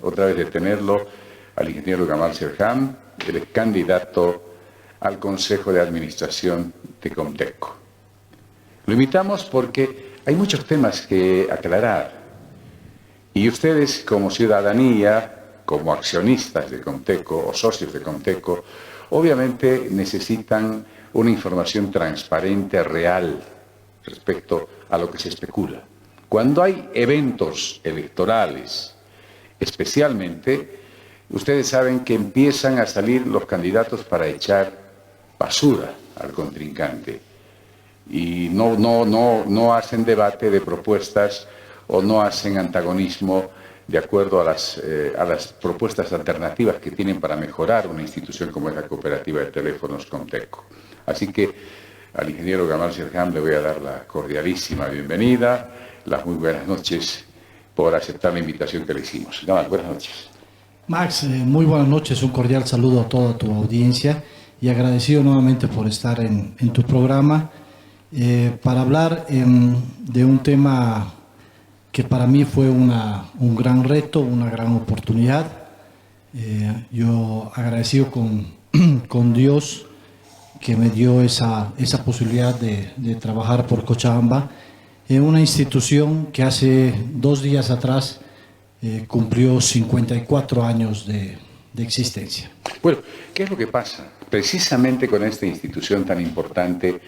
otra vez de tenerlo al ingeniero Gamal Serham, el candidato al Consejo de Administración de Comteco. Lo invitamos porque hay muchos temas que aclarar y ustedes como ciudadanía, como accionistas de Comteco o socios de Comteco, obviamente necesitan una información transparente, real, respecto a lo que se especula. Cuando hay eventos electorales, especialmente, ustedes saben que empiezan a salir los candidatos para echar basura al contrincante y no hacen debate de propuestas o no hacen antagonismo de acuerdo a las propuestas alternativas que tienen para mejorar una institución como es la Cooperativa de Teléfonos Comteco. Así que al ingeniero Gamal Serham le voy a dar la cordialísima bienvenida, las muy buenas noches por aceptar la invitación que le hicimos. Gamal, buenas noches. Max, muy buenas noches, un cordial saludo a toda tu audiencia y agradecido nuevamente por estar en tu programa para hablar de un tema que para mí fue un gran reto, una gran oportunidad. Yo agradecido con Dios que me dio esa posibilidad de trabajar por Cochabamba en una institución que hace 2 días atrás cumplió 54 años de existencia. Bueno, ¿qué es lo que pasa? Precisamente con esta institución tan importante,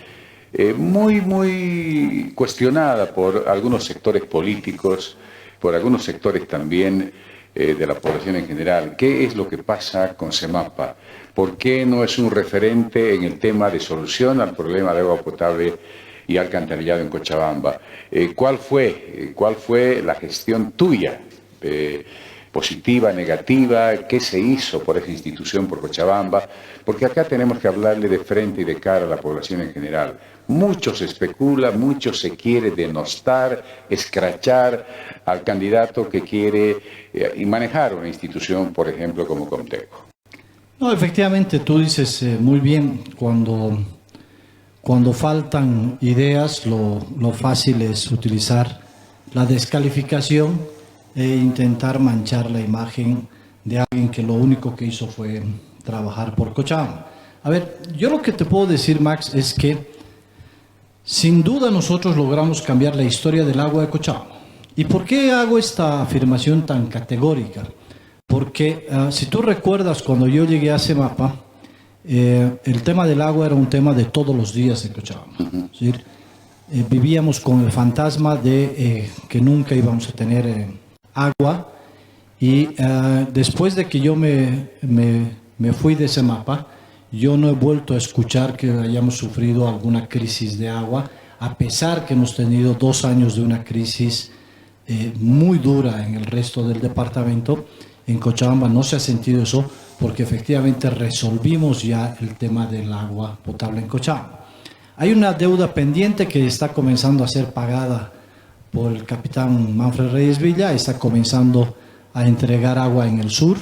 muy cuestionada por algunos sectores políticos, por algunos sectores también de la población en general. ¿Qué es lo que pasa con CEMAPA? ¿Por qué no es un referente en el tema de solución al problema de agua potable y alcantarillado en Cochabamba? ¿Cuál fue la gestión tuya? Positiva, negativa, ¿qué se hizo por esa institución, por Cochabamba? Porque acá tenemos que hablarle de frente y de cara a la población en general. Mucho se especula, mucho se quiere denostar, escrachar al candidato que quiere manejar una institución, por ejemplo, como Comteco. No, efectivamente, tú dices muy bien, cuando faltan ideas, lo fácil es utilizar la descalificación e intentar manchar la imagen de alguien que lo único que hizo fue trabajar por Cochabamba. A ver, yo lo que te puedo decir, Max, es que sin duda nosotros logramos cambiar la historia del agua de Cochabamba. ¿Y por qué hago esta afirmación tan categórica? Porque si tú recuerdas, cuando yo llegué a CEMAPA, el tema del agua era un tema de todos los días en Cochabamba. Es decir, vivíamos con el fantasma de que nunca íbamos a tener agua, y después de que yo me fui de CEMAPA, yo no he vuelto a escuchar que hayamos sufrido alguna crisis de agua, a pesar que hemos tenido 2 años de una crisis muy dura en el resto del departamento. En Cochabamba no se ha sentido eso porque efectivamente resolvimos ya el tema del agua potable en Cochabamba. Hay una deuda pendiente que está comenzando a ser pagada por el capitán Manfred Reyes Villa, está comenzando a entregar agua en el sur.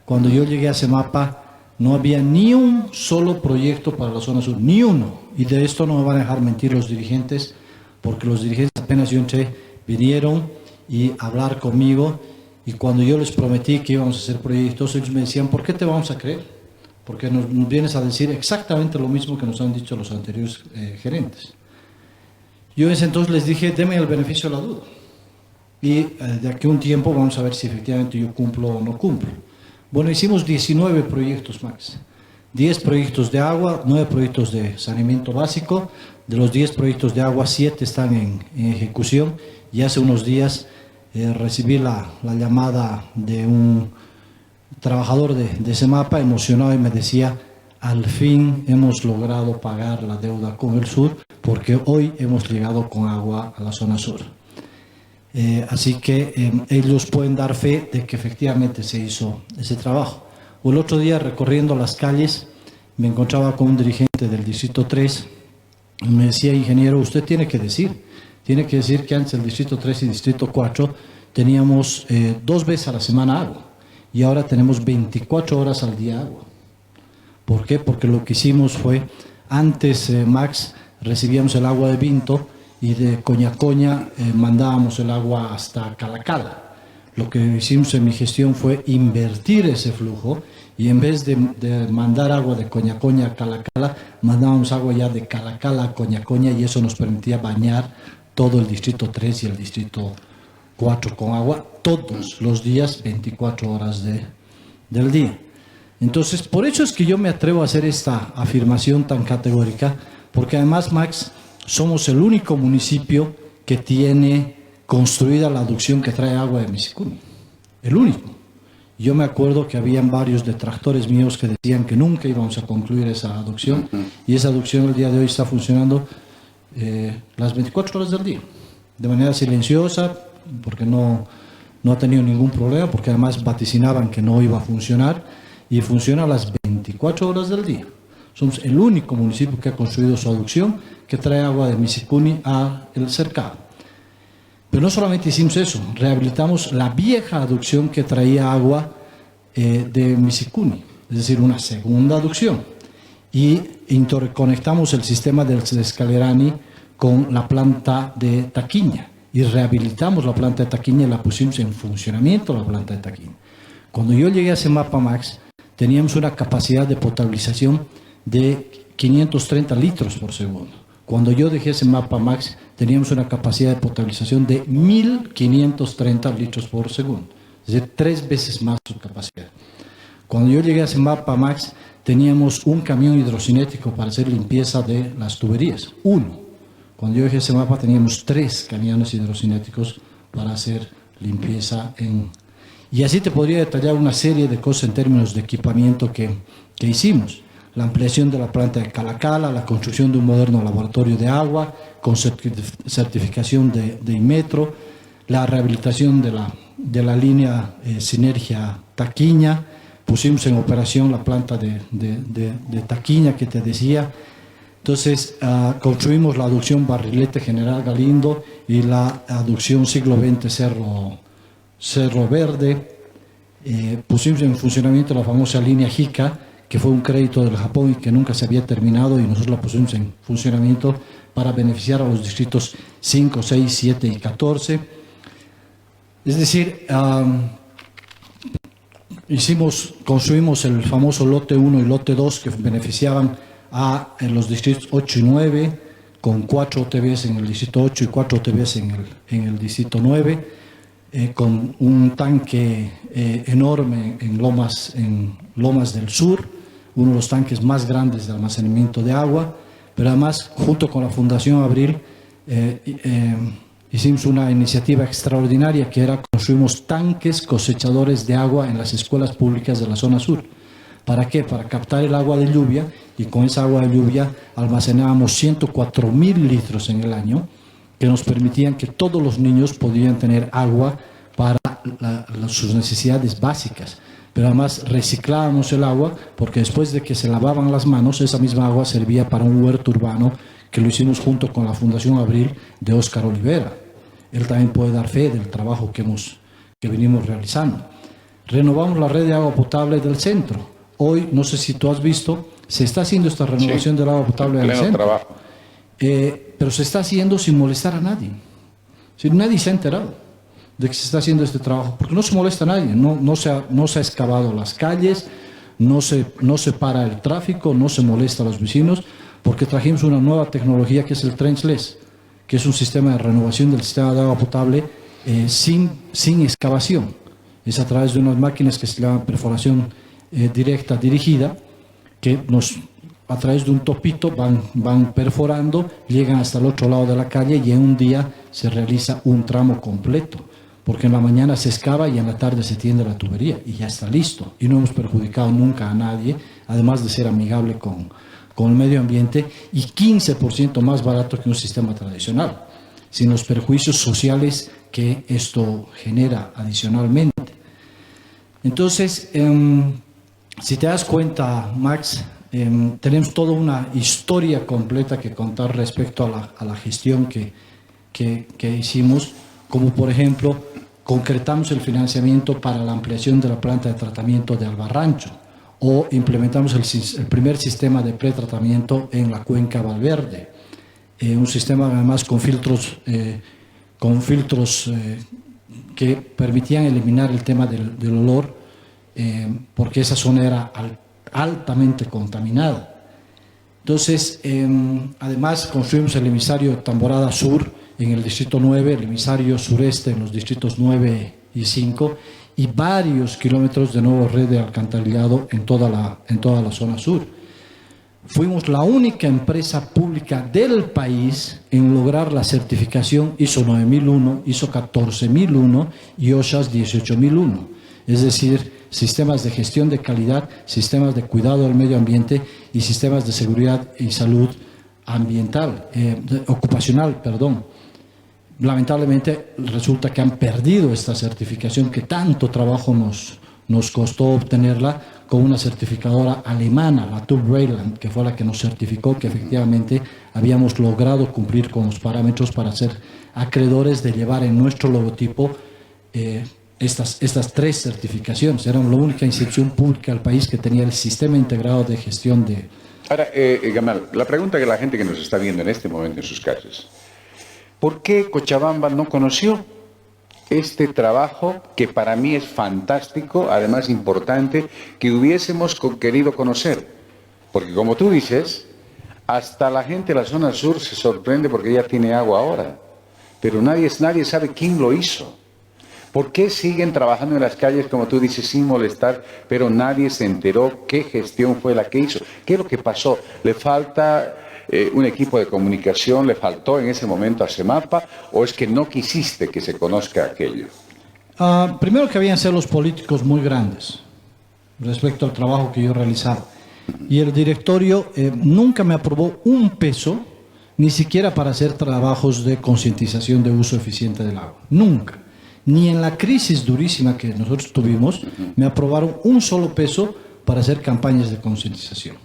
Cuando yo llegué a CEMAPA no había ni un solo proyecto para la zona sur, ni uno. Y de esto no me van a dejar mentir los dirigentes, porque los dirigentes apenas yo entré, vinieron y hablar conmigo, y cuando yo les prometí que íbamos a hacer proyectos, ellos me decían, ¿por qué te vamos a creer? Porque nos vienes a decir exactamente lo mismo que nos han dicho los anteriores gerentes. Yo en ese entonces les dije, deme el beneficio de la duda. Y de aquí a un tiempo vamos a ver si efectivamente yo cumplo o no cumplo. Bueno, hicimos 19 proyectos, Max. 10 proyectos de agua, 9 proyectos de saneamiento básico. De los 10 proyectos de agua, 7 están en ejecución. Y hace unos días recibí la llamada de un trabajador de CEMAPA emocionado y me decía, al fin hemos logrado pagar la deuda con el sur, porque hoy hemos llegado con agua a la zona sur. Así que ellos pueden dar fe de que efectivamente se hizo ese trabajo. El otro día, recorriendo las calles, me encontraba con un dirigente del Distrito 3 y me decía, ingeniero, usted tiene que decir que antes el Distrito 3 y Distrito 4 teníamos 2 veces a la semana agua y ahora tenemos 24 horas al día agua. ¿Por qué? Porque lo que hicimos fue, antes, Max, recibíamos el agua de Vinto y de Coñacoña mandábamos el agua hasta Calacala. lo que hicimos en mi gestión fue invertir ese flujo y en vez de mandar agua de Coñacoña a Calacala, mandábamos agua ya de Calacala a Coñacoña y eso nos permitía bañar todo el distrito 3 y el distrito 4 con agua todos los días, 24 horas del día. Entonces, por eso es que yo me atrevo a hacer esta afirmación tan categórica, porque además, Max, somos el único municipio que tiene construida la aducción que trae agua de Misicuni. El único. Yo me acuerdo que habían varios detractores míos que decían que nunca íbamos a concluir esa aducción, y esa aducción el día de hoy está funcionando las 24 horas del día, de manera silenciosa, porque no ha tenido ningún problema, porque además vaticinaban que no iba a funcionar, y funciona las 24 horas del día. Somos el único municipio que ha construido su aducción que trae agua de Misicuni a el cercado. Pero no solamente hicimos eso, rehabilitamos la vieja aducción que traía agua de Misicuni, es decir, una segunda aducción. Y interconectamos el sistema del Escalerani con la planta de Taquiña. Y rehabilitamos la planta de Taquiña y la pusimos en funcionamiento, la planta de Taquiña. Cuando yo llegué a Semapa, Max, teníamos una capacidad de potabilización de 530 litros por segundo. Cuando yo dejé Semapa, Max, teníamos una capacidad de potabilización de 1.530 litros por segundo, es decir, 3 veces más su capacidad. Cuando yo llegué a Semapa, Max, teníamos un camión hidrocinético para hacer limpieza de las tuberías, uno. Cuando yo llegué a Semapa, teníamos 3 camiones hidrocinéticos para hacer limpieza Y así te podría detallar una serie de cosas en términos de equipamiento que hicimos. La ampliación de la planta de Calacala, la construcción de un moderno laboratorio de agua con certificación de Inmetro, la rehabilitación de la línea Sinergia Taquiña, pusimos en operación la planta de Taquiña que te decía. Entonces, construimos la aducción Barrilete General Galindo y la aducción Siglo XX Cerro Verde. Pusimos en funcionamiento la famosa línea JICA, que fue un crédito del Japón y que nunca se había terminado, y nosotros la pusimos en funcionamiento para beneficiar a los distritos 5, 6, 7 y 14. Es decir, construimos el famoso lote 1 y lote 2 que beneficiaban a los distritos 8 y 9, con 4 OTBs en el distrito 8 y 4 OTBs en el distrito 9, con un tanque enorme en Lomas del Sur, uno de los tanques más grandes de almacenamiento de agua, pero además, junto con la Fundación Abril, hicimos una iniciativa extraordinaria que era construimos tanques cosechadores de agua en las escuelas públicas de la zona sur. ¿Para qué? Para captar el agua de lluvia, y con esa agua de lluvia almacenábamos 104.000 litros en el año, que nos permitían que todos los niños podían tener agua para sus necesidades básicas. Pero además reciclábamos el agua, porque después de que se lavaban las manos, esa misma agua servía para un huerto urbano que lo hicimos junto con la Fundación Abril de Óscar Olivera. Él también puede dar fe del trabajo que venimos realizando. Renovamos la red de agua potable del centro. Hoy, no sé si tú has visto, se está haciendo esta renovación del agua potable del centro. Trabajo. Pero se está haciendo sin molestar a nadie. Nadie se ha enterado de que se está haciendo este trabajo, porque no se molesta a nadie, no se ha excavado las calles, no se para el tráfico, no se molesta a los vecinos, porque trajimos una nueva tecnología que es el trenchless, que es un sistema de renovación del sistema de agua potable sin excavación. Es a través de unas máquinas que se llaman perforación directa dirigida, que a través de un topito van perforando, llegan hasta el otro lado de la calle y en un día se realiza un tramo completo, porque en la mañana se excava y en la tarde se tiende la tubería y ya está listo. Y no hemos perjudicado nunca a nadie, además de ser amigable con el medio ambiente, y 15% más barato que un sistema tradicional, sin los perjuicios sociales que esto genera adicionalmente. Entonces, si te das cuenta, Max, tenemos toda una historia completa que contar respecto a la gestión que hicimos, como por ejemplo, concretamos el financiamiento para la ampliación de la planta de tratamiento de Albarrancho, o implementamos el primer sistema de pretratamiento en la cuenca Valverde, un sistema además con filtros que permitían eliminar el tema del olor, porque esa zona era altamente contaminada. Entonces, además construimos el emisario Tamborada Sur en el distrito 9, el emisario sureste en los distritos 9 y 5, y varios kilómetros de nueva red de alcantarillado en toda la zona sur. Fuimos la única empresa pública del país en lograr la certificación ISO 9001, ISO 14001 y OSHA 18001. Es decir, sistemas de gestión de calidad, sistemas de cuidado del medio ambiente y sistemas de seguridad y salud ambiental, ocupacional, perdón. Lamentablemente resulta que han perdido esta certificación que tanto trabajo nos costó obtenerla, con una certificadora alemana, la TÜV Rheinland, que fue la que nos certificó que efectivamente habíamos logrado cumplir con los parámetros para ser acreedores de llevar en nuestro logotipo estas 3 certificaciones. Era la única institución pública del país que tenía el sistema integrado de gestión de... Ahora, Gamal, la pregunta que la gente que nos está viendo en este momento en sus casas: ¿por qué Cochabamba no conoció este trabajo que para mí es fantástico, además importante, que hubiésemos querido conocer? Porque como tú dices, hasta la gente de la zona sur se sorprende porque ya tiene agua ahora, pero nadie sabe quién lo hizo. ¿Por qué siguen trabajando en las calles, como tú dices, sin molestar, pero nadie se enteró qué gestión fue la que hizo? ¿Qué es lo que pasó? ¿Le falta un equipo de comunicación? ¿Le faltó en ese momento a CEMAPA? ¿O es que no quisiste que se conozca aquello? Primero que habían sido los políticos muy grandes respecto al trabajo que yo realizaba. Y el directorio nunca me aprobó un peso, ni siquiera para hacer trabajos de concientización de uso eficiente del agua. Nunca. Ni en la crisis durísima que nosotros tuvimos, me aprobaron un solo peso para hacer campañas de concientización.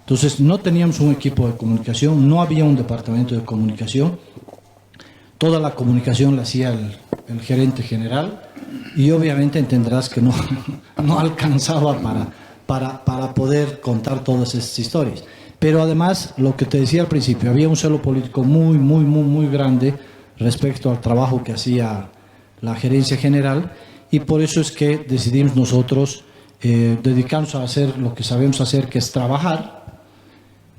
Entonces, no teníamos un equipo de comunicación, no había un departamento de comunicación. Toda la comunicación la hacía el gerente general, y obviamente entenderás que no alcanzaba para poder contar todas esas historias. Pero además, lo que te decía al principio, había un celo político muy grande respecto al trabajo que hacía la gerencia general, y por eso es que decidimos nosotros dedicarnos a hacer lo que sabemos hacer, que es trabajar,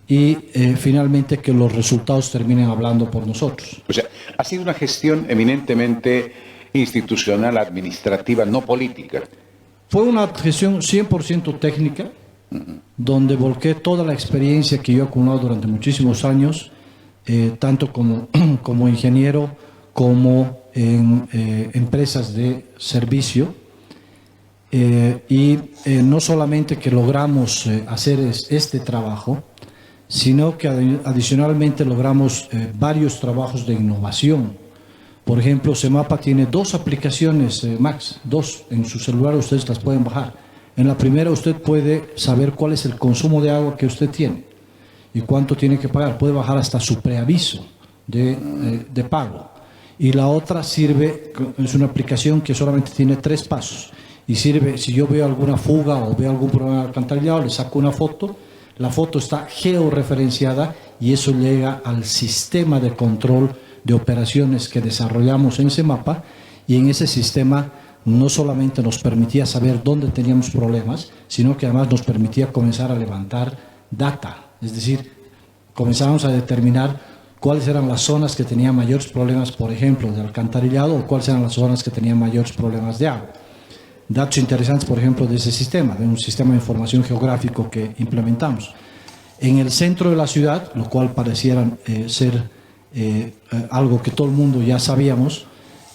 y finalmente que los resultados terminen hablando por nosotros. O sea, ha sido una gestión eminentemente institucional, administrativa, no política. Fue una gestión 100% técnica, donde volqué toda la experiencia que yo he acumulado durante muchísimos años, tanto como ingeniero, como en empresas de servicio, y no solamente que logramos hacer este trabajo, sino que adicionalmente logramos varios trabajos de innovación. Por ejemplo, CEMAPA tiene 2 aplicaciones, Max, 2 en su celular, ustedes las pueden bajar. En la primera usted puede saber cuál es el consumo de agua que usted tiene y cuánto tiene que pagar. Puede bajar hasta su preaviso de pago. Y la otra sirve, es una aplicación que solamente tiene 3 pasos. Y sirve, si yo veo alguna fuga o veo algún problema de alcantarillado, le saco una foto. La foto está georreferenciada y eso llega al sistema de control de operaciones que desarrollamos en CEMAPA, y en ese sistema no solamente nos permitía saber dónde teníamos problemas, sino que además nos permitía comenzar a levantar data, es decir, comenzábamos a determinar cuáles eran las zonas que tenían mayores problemas, por ejemplo, de alcantarillado, o cuáles eran las zonas que tenían mayores problemas de agua. Datos interesantes, por ejemplo, de ese sistema, de un sistema de información geográfico que implementamos. En el centro de la ciudad, lo cual pareciera ser algo que todo el mundo ya sabíamos,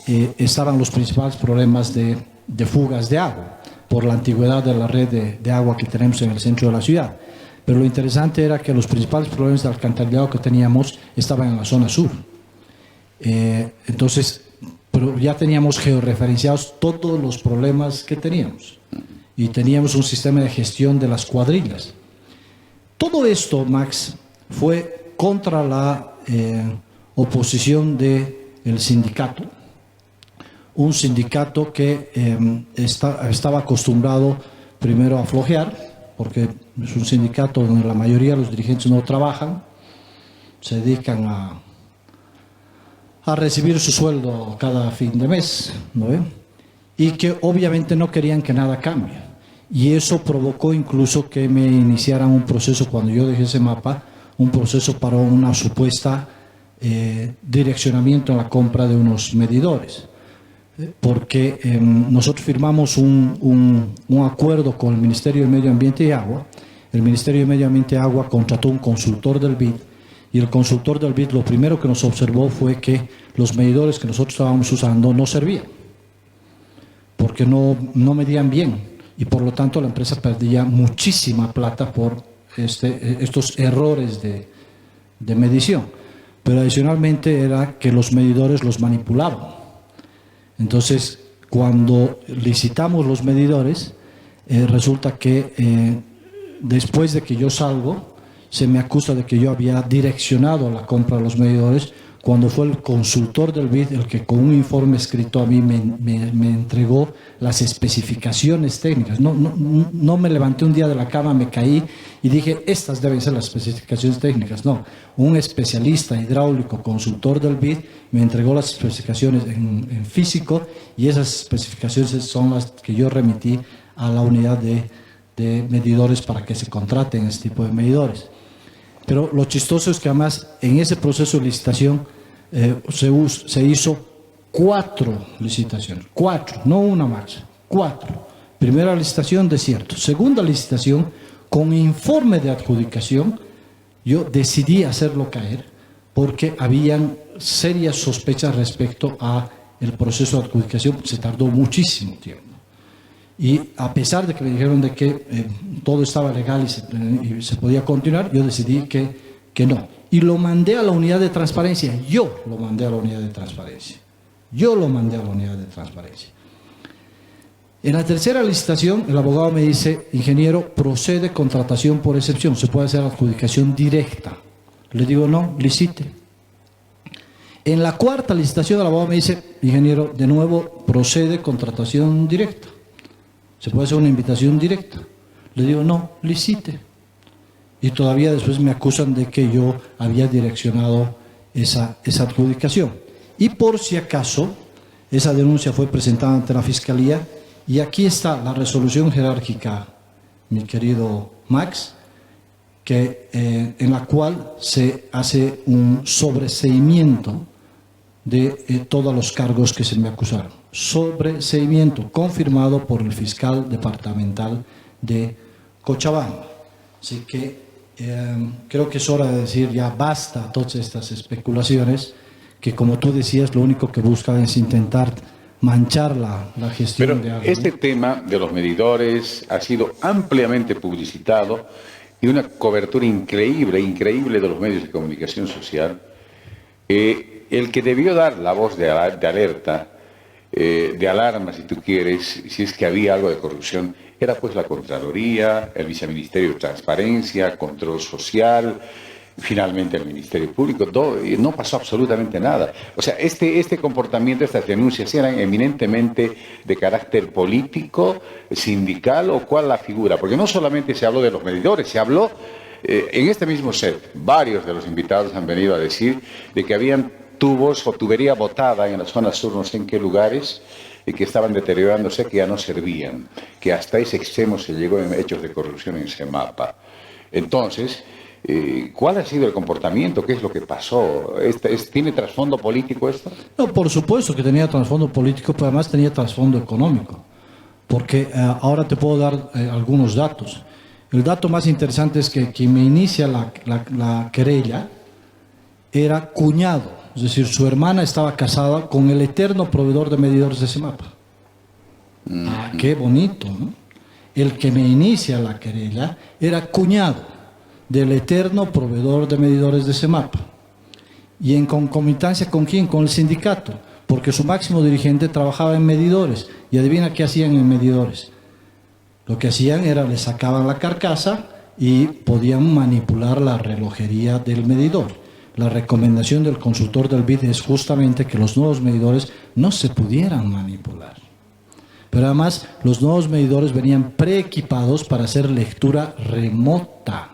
estaban los principales problemas de fugas de agua, por la antigüedad de la red de agua que tenemos en el centro de la ciudad. Pero lo interesante era que los principales problemas de alcantarillado que teníamos estaban en la zona sur. Entonces, pero ya teníamos georreferenciados todos los problemas que teníamos, y teníamos un sistema de gestión de las cuadrillas. Todo esto, Max, fue contra la oposición del sindicato, un sindicato que estaba acostumbrado primero a flojear, porque es un sindicato donde la mayoría de los dirigentes no trabajan, se dedican a a recibir su sueldo cada fin de mes, ¿no ve? Y que obviamente no querían que nada cambie. Y eso provocó incluso que me iniciaran un proceso, cuando yo dejé Semapa, un proceso para una supuesta direccionamiento en la compra de unos medidores. Porque nosotros firmamos un acuerdo con el Ministerio de Medio Ambiente y Agua. El Ministerio de Medio Ambiente y Agua contrató un consultor del BID, y el consultor del BID lo primero que nos observó fue que los medidores que nosotros estábamos usando no servían, porque no medían bien, y por lo tanto la empresa perdía muchísima plata por estos errores de medición. Pero adicionalmente era que los medidores los manipulaban. Entonces, cuando licitamos los medidores, resulta que después de que yo salgo, se me acusa de que yo había direccionado la compra de los medidores, cuando fue el consultor del BID el que con un informe escrito a mí me entregó las especificaciones técnicas. No me levanté un día de la cama, me caí y dije, estas deben ser las especificaciones técnicas. No, un especialista hidráulico, consultor del BID, me entregó las especificaciones en físico, y esas especificaciones son las que yo remití a la unidad de medidores para que se contraten este tipo de medidores. Pero lo chistoso es que además en ese proceso de licitación se hizo 4 licitaciones, 4, no una más, 4. Primera licitación, desierto. Segunda licitación, con informe de adjudicación, yo decidí hacerlo caer porque habían serias sospechas respecto a el proceso de adjudicación. Se tardó muchísimo tiempo. Y a pesar de que me dijeron de que todo estaba legal y se podía continuar, yo decidí que no. Y lo mandé a la unidad de transparencia. Yo lo mandé a la unidad de transparencia. En la tercera licitación, el abogado me dice, ingeniero, procede contratación por excepción. Se puede hacer adjudicación directa. Le digo, no, licite. En la cuarta licitación, el abogado me dice, ingeniero, de nuevo, procede contratación directa. Se puede hacer una invitación directa. Le digo, no, licite. Y todavía después me acusan de que yo había direccionado esa adjudicación. Y por si acaso, esa denuncia fue presentada ante la Fiscalía, y aquí está la resolución jerárquica, mi querido Max, en la cual se hace un sobreseimiento de todos los cargos que se me acusaron. Sobreseimiento confirmado por el fiscal departamental de Cochabamba. Así que creo que es hora de decir ya basta a todas estas especulaciones que, como tú decías, lo único que buscan es intentar manchar la gestión. Pero de agua. este tema de los medidores ha sido ampliamente publicitado y una cobertura increíble de los medios de comunicación social. El que debió dar la voz de alerta, de alarma, si tú quieres, si es que había algo de corrupción, era pues la Contraloría, el Viceministerio de Transparencia, Control Social, finalmente el Ministerio Público. No pasó absolutamente nada. O sea, este comportamiento, estas denuncias eran eminentemente de carácter político, sindical, o cuál la figura, porque no solamente se habló de los medidores, se habló en este mismo set. Varios de los invitados han venido a decir de que habían tubos o tubería botada en la zona sur, no sé en qué lugares, que estaban deteriorándose, que ya no servían, que hasta ese extremo se llegó en hechos de corrupción en Semapa. Entonces, ¿cuál ha sido el comportamiento? ¿Qué es lo que pasó? ¿Tiene trasfondo político esto? No, por supuesto que tenía trasfondo político, pero además tenía trasfondo económico, porque ahora te puedo dar algunos datos. El dato más interesante es que quien me inicia la querella era cuñado. Es decir, su hermana estaba casada con el eterno proveedor de medidores de Semapa. Qué bonito, ¿no? El que me inicia la querella era cuñado del eterno proveedor de medidores de Semapa. Y en concomitancia, ¿con quién? Con el sindicato, porque su máximo dirigente trabajaba en medidores. Y adivina qué hacían en medidores. Lo que hacían era, le sacaban la carcasa y podían manipular la relojería del medidor. La recomendación del consultor del BID es justamente que los nuevos medidores no se pudieran manipular. Pero además, los nuevos medidores venían preequipados para hacer lectura remota.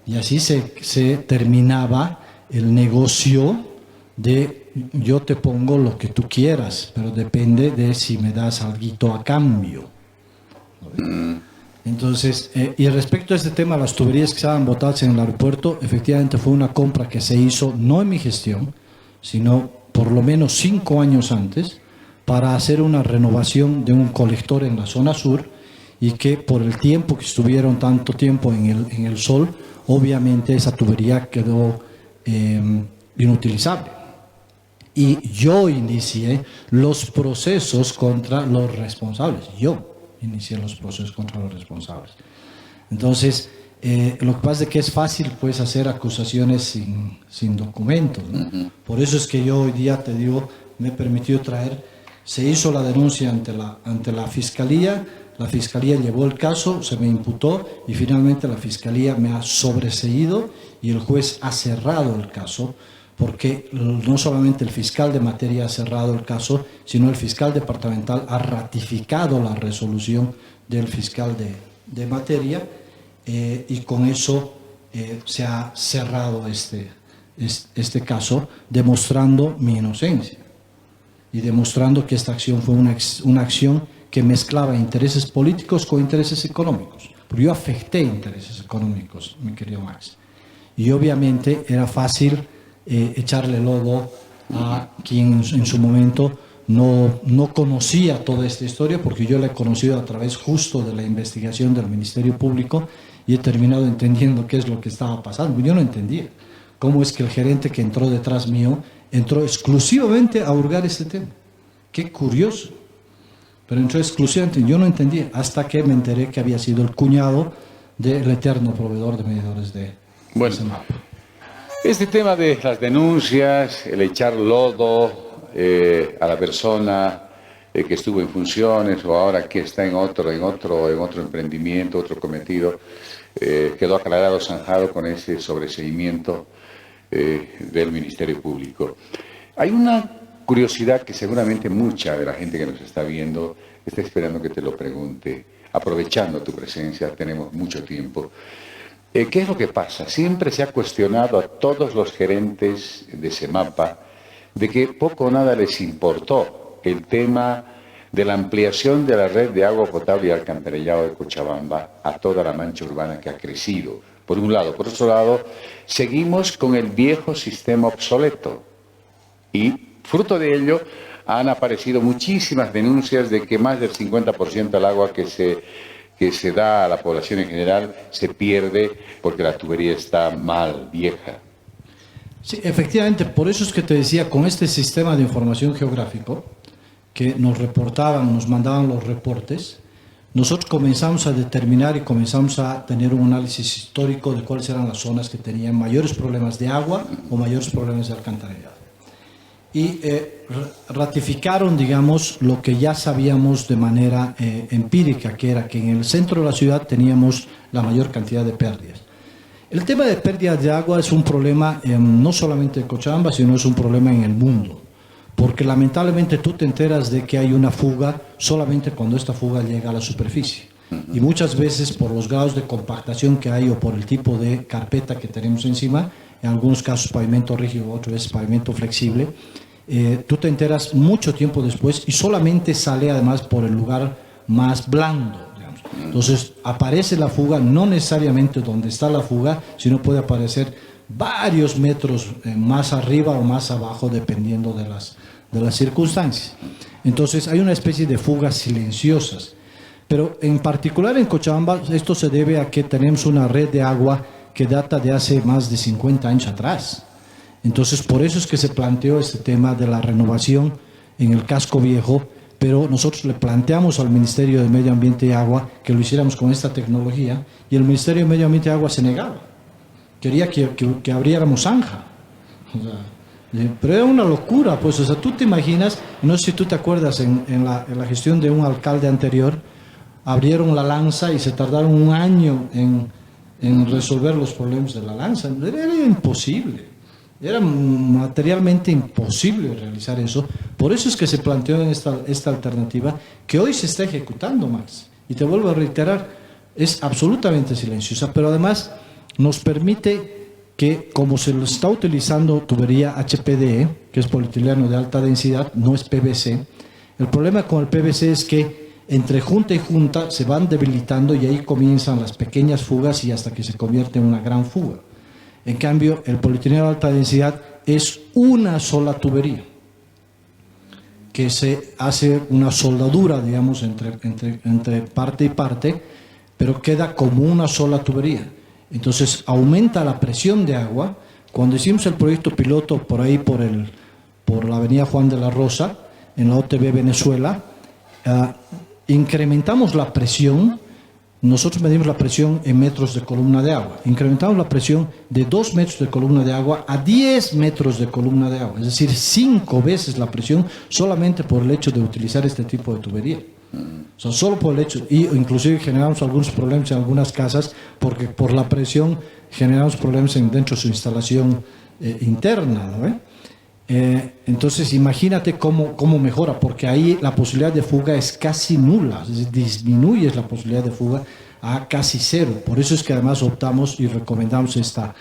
Y así se terminaba el negocio de yo te pongo lo que tú quieras, pero depende de si me das algo a cambio. Entonces, y respecto a este tema, las tuberías que estaban botadas en el aeropuerto, efectivamente fue una compra que se hizo no en mi gestión, sino por lo menos 5 años antes, para hacer una renovación de un colector en la zona sur, y que por el tiempo que estuvieron tanto tiempo en el sol, obviamente esa tubería quedó inutilizable. Y yo inicié los procesos contra los responsables. Entonces, lo que pasa es que es fácil pues hacer acusaciones sin documentos, ¿no? Por eso es que yo hoy día te digo, me he permitido traer, se hizo la denuncia ante la Fiscalía llevó el caso, se me imputó y finalmente la Fiscalía me ha sobreseído y el juez ha cerrado el caso, porque no solamente el fiscal de materia ha cerrado el caso, sino el fiscal departamental ha ratificado la resolución del fiscal de materia, y con eso se ha cerrado este caso, demostrando mi inocencia y demostrando que esta acción fue una acción que mezclaba intereses políticos con intereses económicos. Porque yo afecté intereses económicos, mi querido Max. Y obviamente era fácil echarle lodo a quien en su momento no conocía toda esta historia, porque yo la he conocido a través justo de la investigación del Ministerio Público y he terminado entendiendo qué es lo que estaba pasando. Yo no entendía cómo es que el gerente que entró detrás mío entró exclusivamente a hurgar este tema. Qué curioso. Pero entró exclusivamente, yo no entendía, hasta que me enteré que había sido el cuñado del eterno proveedor de medidores de CEMAPA. Este tema de las denuncias, el echar lodo a la persona que estuvo en funciones o ahora que está en otro emprendimiento, otro cometido, quedó aclarado, zanjado con ese sobreseimiento del Ministerio Público. Hay una curiosidad que seguramente mucha de la gente que nos está viendo está esperando que te lo pregunte. Aprovechando tu presencia, tenemos mucho tiempo. ¿Qué es lo que pasa? Siempre se ha cuestionado a todos los gerentes de CEMAPA de que poco o nada les importó el tema de la ampliación de la red de agua potable y alcantarillado de Cochabamba a toda la mancha urbana que ha crecido. Por un lado. Por otro lado, seguimos con el viejo sistema obsoleto y fruto de ello han aparecido muchísimas denuncias de que más del 50% del agua que se da a la población en general se pierde porque la tubería está mal, vieja. Sí, efectivamente, por eso es que te decía, con este sistema de información geográfico que nos reportaban, nos mandaban los reportes, nosotros comenzamos a determinar y comenzamos a tener un análisis histórico de cuáles eran las zonas que tenían mayores problemas de agua o mayores problemas de alcantarillado. Y ratificaron, digamos, lo que ya sabíamos de manera empírica, que era que en el centro de la ciudad teníamos la mayor cantidad de pérdidas. El tema de pérdidas de agua es un problema no solamente de Cochabamba, sino es un problema en el mundo, porque lamentablemente tú te enteras de que hay una fuga solamente cuando esta fuga llega a la superficie. Y muchas veces por los grados de compactación que hay o por el tipo de carpeta que tenemos encima, en algunos casos pavimento rígido, otras veces pavimento flexible, tú te enteras mucho tiempo después y solamente sale además por el lugar más blando, digamos. Entonces aparece la fuga, no necesariamente donde está la fuga, sino puede aparecer varios metros más arriba o más abajo dependiendo de las circunstancias. Entonces hay una especie de fugas silenciosas, pero en particular en Cochabamba esto se debe a que tenemos una red de agua que data de hace más de 50 años atrás. Entonces, por eso es que se planteó este tema de la renovación en el casco viejo, pero nosotros le planteamos al Ministerio de Medio Ambiente y Agua que lo hiciéramos con esta tecnología y el Ministerio de Medio Ambiente y Agua se negaba. Quería que abriéramos zanja. O sea, pero era una locura, pues. O sea, tú te imaginas, no sé si tú te acuerdas, en la gestión de un alcalde anterior, abrieron la lanza y se tardaron un año en resolver los problemas de la lanza. Era imposible. Era materialmente imposible realizar eso. Por eso es que se planteó en esta alternativa que hoy se está ejecutando, Max. Y te vuelvo a reiterar, es absolutamente silenciosa, pero además nos permite que como se lo está utilizando tubería HPDE, que es polietileno de alta densidad, no es PVC, el problema con el PVC es que entre junta y junta se van debilitando y ahí comienzan las pequeñas fugas y hasta que se convierte en una gran fuga. En cambio, el polietileno de alta densidad es una sola tubería, que se hace una soldadura, digamos, entre parte y parte, pero queda como una sola tubería. Entonces aumenta la presión de agua. Cuando hicimos el proyecto piloto por ahí por la avenida Juan de la Rosa, en la OTB Venezuela, incrementamos la presión. Nosotros medimos la presión en metros de columna de agua. Incrementamos la presión de 2 metros de columna de agua a 10 metros de columna de agua. Es decir, 5 veces la presión solamente por el hecho de utilizar este tipo de tubería. O sea, solo por el hecho, y inclusive generamos algunos problemas en algunas casas porque por la presión generamos problemas dentro de su instalación interna, ¿no? Entonces imagínate cómo mejora, porque ahí la posibilidad de fuga es casi nula, es decir, disminuyes la posibilidad de fuga a casi cero. Por eso es que además optamos y recomendamos esta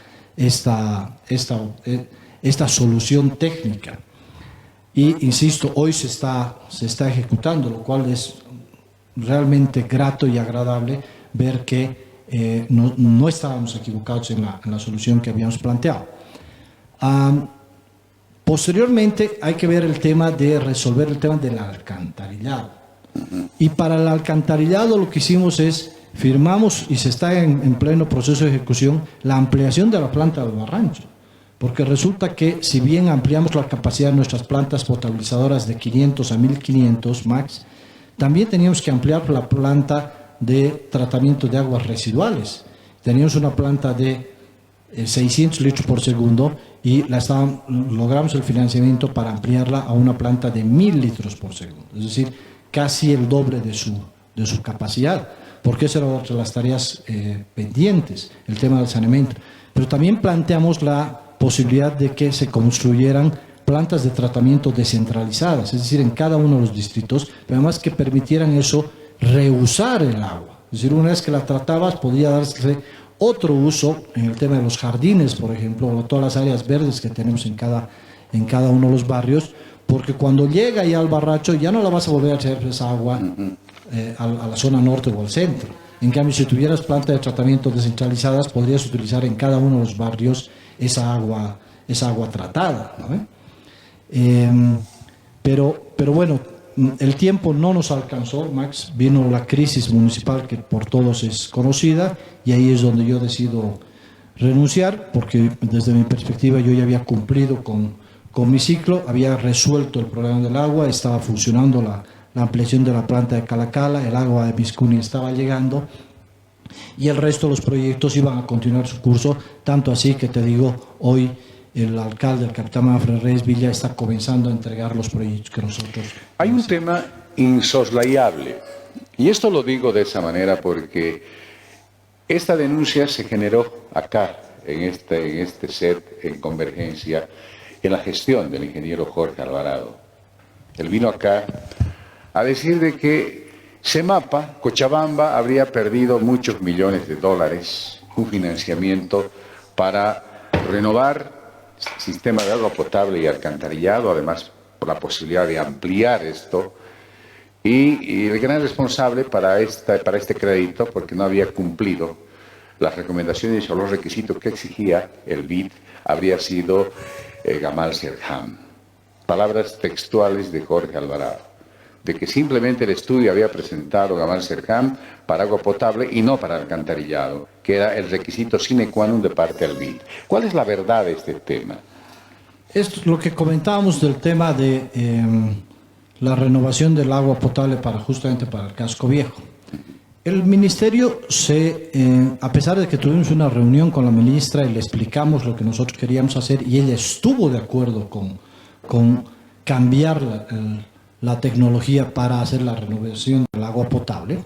solución técnica. Y insisto, hoy se está ejecutando, lo cual es realmente grato y agradable ver que no estábamos equivocados en la solución que habíamos planteado. Posteriormente hay que ver resolver el tema del alcantarillado. Y para el alcantarillado lo que hicimos es, firmamos y se está en pleno proceso de ejecución la ampliación de la planta de Barrancho. Porque resulta que si bien ampliamos la capacidad de nuestras plantas potabilizadoras de 500 a 1500 max, también teníamos que ampliar la planta de tratamiento de aguas residuales. Teníamos una planta de 600 litros por segundo y logramos el financiamiento para ampliarla a una planta de 1000 litros por segundo. Es decir, casi el doble de su capacidad, porque esa era otra de las tareas pendientes, el tema del saneamiento. Pero también planteamos la posibilidad de que se construyeran plantas de tratamiento descentralizadas, es decir, en cada uno de los distritos, pero además que permitieran eso, reusar el agua. Es decir, una vez que la tratabas, podía darse otro uso en el tema de los jardines, por ejemplo, o todas las áreas verdes que tenemos en cada uno de los barrios, porque cuando llega ya al Barrancho, ya no la vas a volver a hacer esa agua a la zona norte o al centro. En cambio, si tuvieras plantas de tratamiento descentralizadas, podrías utilizar en cada uno de los barrios esa agua tratada, ¿no? Pero bueno, el tiempo no nos alcanzó, Max. Vino la crisis municipal que por todos es conocida y ahí es donde yo decido renunciar, porque desde mi perspectiva yo ya había cumplido con mi ciclo, había resuelto el problema del agua, estaba funcionando la ampliación de la planta de Calacala, el agua de Viscuni estaba llegando y el resto de los proyectos iban a continuar su curso, tanto así que te digo, hoy el alcalde, el capitán Manfred Reyes Villa, está comenzando a entregar los proyectos que nosotros... Hay un tema insoslayable, y esto lo digo de esa manera porque esta denuncia se generó acá, en este set, en Convergencia, en la gestión del ingeniero Jorge Alvarado. Él vino acá a decir de que Semapa, Cochabamba, habría perdido muchos millones de dólares, un financiamiento para renovar sistema de agua potable y alcantarillado, además por la posibilidad de ampliar esto, y el gran responsable para este crédito, porque no había cumplido las recomendaciones o los requisitos que exigía el BID, habría sido Gamal Serham. Palabras textuales de Jorge Alvarado, de que simplemente el estudio había presentado Gamal Serham para agua potable y no para alcantarillado, que era el requisito sine qua non de parte del BID. ¿Cuál es la verdad de este tema? Esto es lo que comentábamos del tema de la renovación del agua potable justamente para el casco viejo. El ministerio a pesar de que tuvimos una reunión con la ministra y le explicamos lo que nosotros queríamos hacer y ella estuvo de acuerdo con cambiar la tecnología para hacer la renovación del agua potable,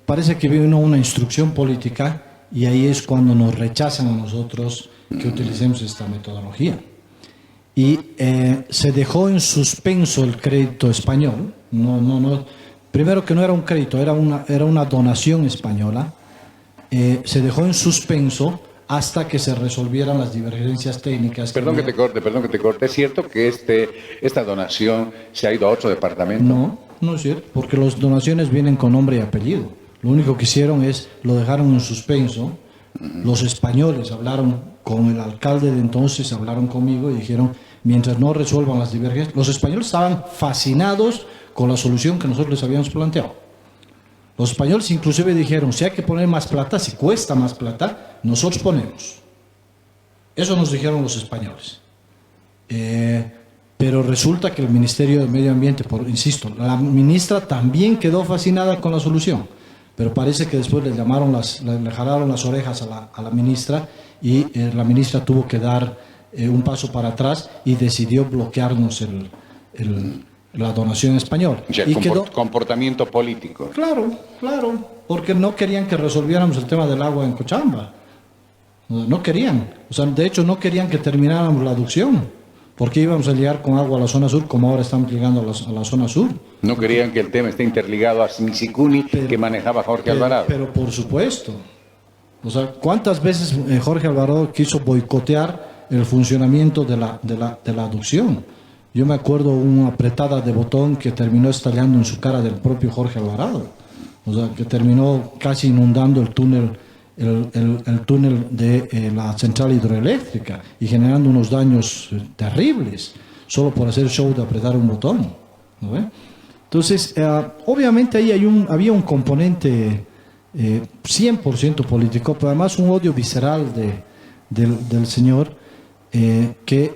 parece que vino una instrucción política y ahí es cuando nos rechazan a nosotros que utilicemos esta metodología. Y se dejó en suspenso el crédito español. Primero que no era un crédito, era una donación española. Se dejó en suspenso hasta que se resolvieran las divergencias técnicas. Perdón que te corte. ¿Es cierto que esta donación se ha ido a otro departamento? No, no es cierto, porque las donaciones vienen con nombre y apellido. Lo único que hicieron lo dejaron en suspenso. Los españoles hablaron con el alcalde de entonces, hablaron conmigo y dijeron, mientras no resuelvan las divergencias, los españoles estaban fascinados con la solución que nosotros les habíamos planteado. Los españoles inclusive dijeron, si hay que poner más plata, si cuesta más plata, nosotros ponemos. Eso nos dijeron los españoles. Pero resulta que el Ministerio de Medio Ambiente, insisto, la ministra también quedó fascinada con la solución, pero parece que después le jalaron las orejas a la ministra y la ministra tuvo que dar un paso para atrás y decidió bloquearnos la donación española. O sea, comportamiento político. Claro, porque no querían que resolviéramos el tema del agua en Cochabamba. No querían. O sea, de hecho, no querían que termináramos la aducción, porque íbamos a llegar con agua a la zona sur, como ahora estamos llegando a la zona sur. No querían que el tema esté interligado a Simisicuni, que manejaba Jorge Alvarado. Pero por supuesto. O sea, ¿cuántas veces Jorge Alvarado quiso boicotear el funcionamiento de la aducción? Yo me acuerdo una apretada de botón que terminó estallando en su cara del propio Jorge Alvarado. O sea, que terminó casi inundando el túnel de la central hidroeléctrica y generando unos daños terribles, solo por hacer show de apretar un botón, ¿no ve? Entonces, obviamente ahí había un componente 100% político, pero además un odio visceral del señor, que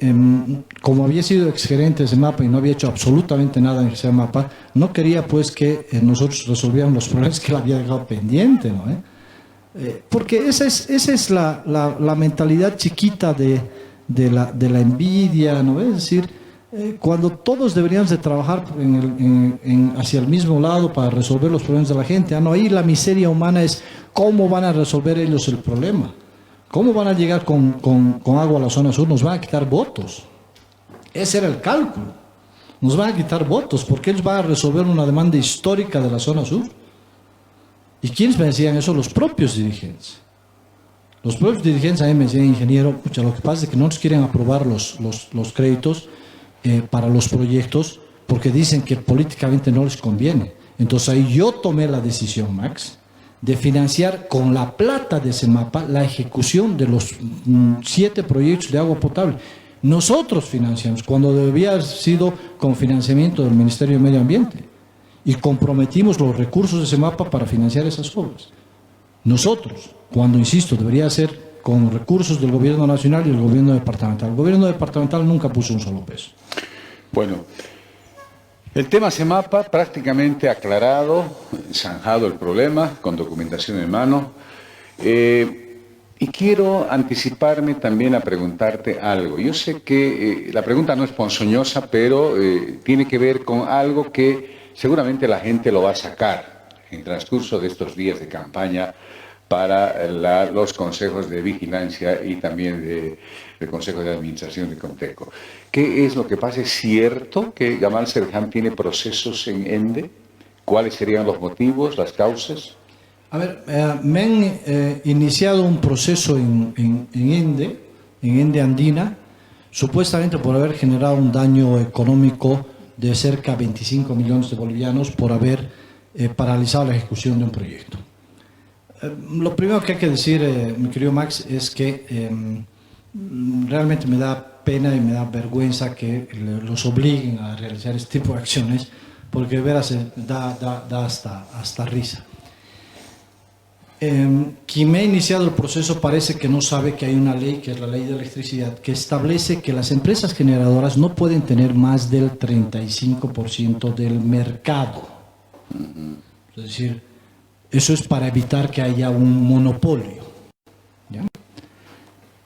como había sido exgerente de CEMAPA y no había hecho absolutamente nada en CEMAPA, no quería pues que nosotros resolviéramos los problemas que él había dejado pendiente, ¿no? Porque esa es la mentalidad chiquita de la envidia, ¿no? Es decir, cuando todos deberíamos de trabajar hacia el mismo lado para resolver los problemas de la gente. No, ahí la miseria humana es cómo van a resolver ellos el problema. ¿Cómo van a llegar con agua a la zona sur? Nos van a quitar votos. Ese era el cálculo. Nos van a quitar votos porque ellos van a resolver una demanda histórica de la zona sur. ¿Y quiénes me decían eso? Los propios dirigentes. Los propios dirigentes a mí me decían, ingeniero, lo que pasa es que no nos quieren aprobar los créditos para los proyectos porque dicen que políticamente no les conviene. Entonces ahí yo tomé la decisión, Max, de financiar con la plata de CEMAPA la ejecución de los 7 proyectos de agua potable. Nosotros financiamos, cuando debía haber sido con financiamiento del Ministerio de Medio Ambiente. Y comprometimos los recursos de CEMAPA para financiar esas obras. Nosotros, cuando insisto, debería ser con recursos del gobierno nacional y el gobierno departamental. El gobierno departamental nunca puso un solo peso. Bueno, el tema CEMAPA prácticamente aclarado, zanjado el problema, con documentación en mano. Y quiero anticiparme también a preguntarte algo. Yo sé que la pregunta no es ponzoñosa, pero tiene que ver con algo que seguramente la gente lo va a sacar en el transcurso de estos días de campaña para los consejos de vigilancia y también del Consejo de Administración de Conteco. ¿Qué es lo que pasa? ¿Es cierto que Gamal Serján tiene procesos en ENDE? ¿Cuáles serían los motivos, las causas? A ver, me han iniciado un proceso en ENDE Andina, supuestamente por haber generado un daño económico de cerca de 25 millones de bolivianos por haber paralizado la ejecución de un proyecto. Lo primero que hay que decir, mi querido Max, es que realmente me da pena y me da vergüenza que los obliguen a realizar este tipo de acciones, porque de veras da hasta risa. Quien me ha iniciado el proceso parece que no sabe que hay una ley, que es la ley de electricidad, que establece que las empresas generadoras no pueden tener más del 35% del mercado. Es decir, eso es para evitar que haya un monopolio. ¿Ya?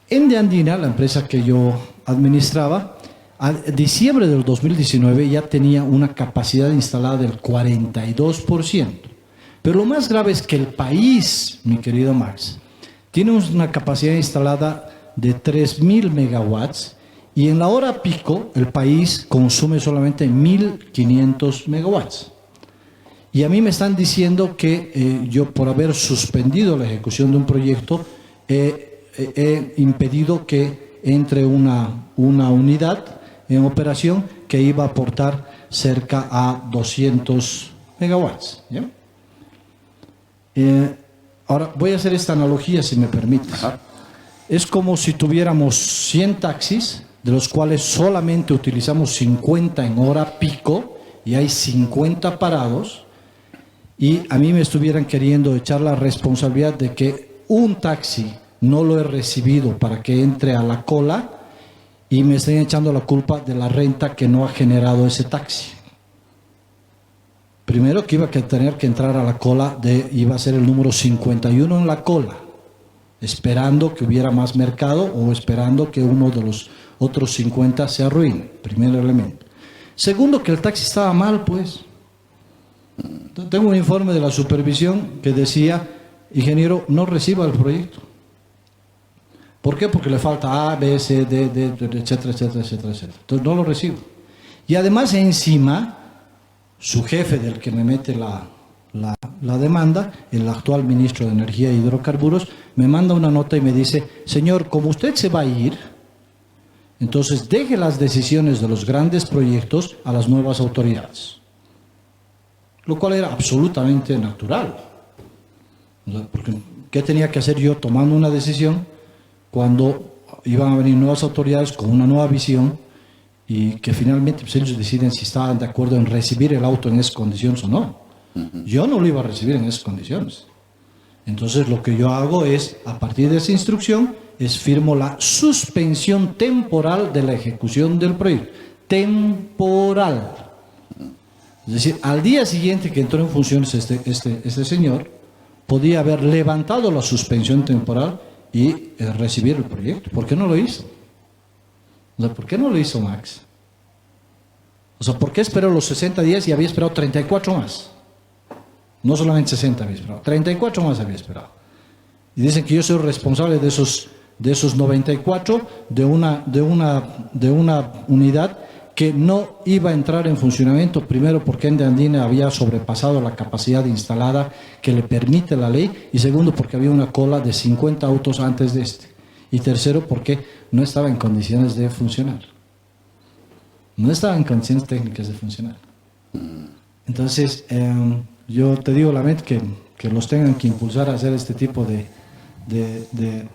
ENDE Andina, la empresa que yo administraba, a diciembre del 2019 ya tenía una capacidad instalada del 42%. Pero lo más grave es que el país, mi querido Max, tiene una capacidad instalada de 3.000 megawatts y en la hora pico el país consume solamente 1.500 megawatts. Y a mí me están diciendo que yo, por haber suspendido la ejecución de un proyecto, he he impedido que entre una unidad en operación que iba a aportar cerca a 200 megawatts. ¿Ya? Ahora, voy a hacer esta analogía, si me permites. Ajá. Es como si tuviéramos 100 taxis, de los cuales solamente utilizamos 50 en hora pico, y hay 50 parados, y a mí me estuvieran queriendo echar la responsabilidad de que un taxi no lo he recibido para que entre a la cola, y me estén echando la culpa de la renta que no ha generado ese taxi. Primero que iba a tener que entrar a la cola, iba a ser el número 51 en la cola, esperando que hubiera más mercado o esperando que uno de los otros 50 se arruine. Primer elemento. Segundo, que el taxi estaba mal, pues. Tengo un informe de la supervisión que decía, ingeniero, no reciba el proyecto. ¿Por qué? Porque le falta A, B, C, D, etcétera, etcétera, etcétera, etcétera. Entonces no lo recibo. Y además encima, su jefe del que me mete la demanda, el actual ministro de Energía e Hidrocarburos, me manda una nota y me dice, señor, como usted se va a ir, entonces deje las decisiones de los grandes proyectos a las nuevas autoridades. Lo cual era absolutamente natural. Porque, ¿qué tenía que hacer yo tomando una decisión cuando iban a venir nuevas autoridades con una nueva visión y que finalmente pues, ellos deciden si estaban de acuerdo en recibir el auto en esas condiciones o no? Yo no lo iba a recibir en esas condiciones. Entonces lo que yo hago es, a partir de esa instrucción, firmo la suspensión temporal de la ejecución del proyecto. Temporal. Es decir, al día siguiente que entró en funciones este señor, podía haber levantado la suspensión temporal y recibir el proyecto. ¿Por qué no lo hizo? O sea, ¿por qué no lo hizo Max? O sea, ¿por qué esperó los 60 días y había esperado 34 más? No solamente 60 había esperado, 34 más había esperado. Y dicen que yo soy responsable de esos 94 de una unidad que no iba a entrar en funcionamiento, primero porque Ende Andina había sobrepasado la capacidad instalada que le permite la ley, y segundo porque había una cola de 50 autos antes de y tercero porque no estaba en condiciones de funcionar. No estaba en condiciones técnicas de funcionar. Entonces, yo te digo lamento que los tengan que impulsar a hacer este tipo de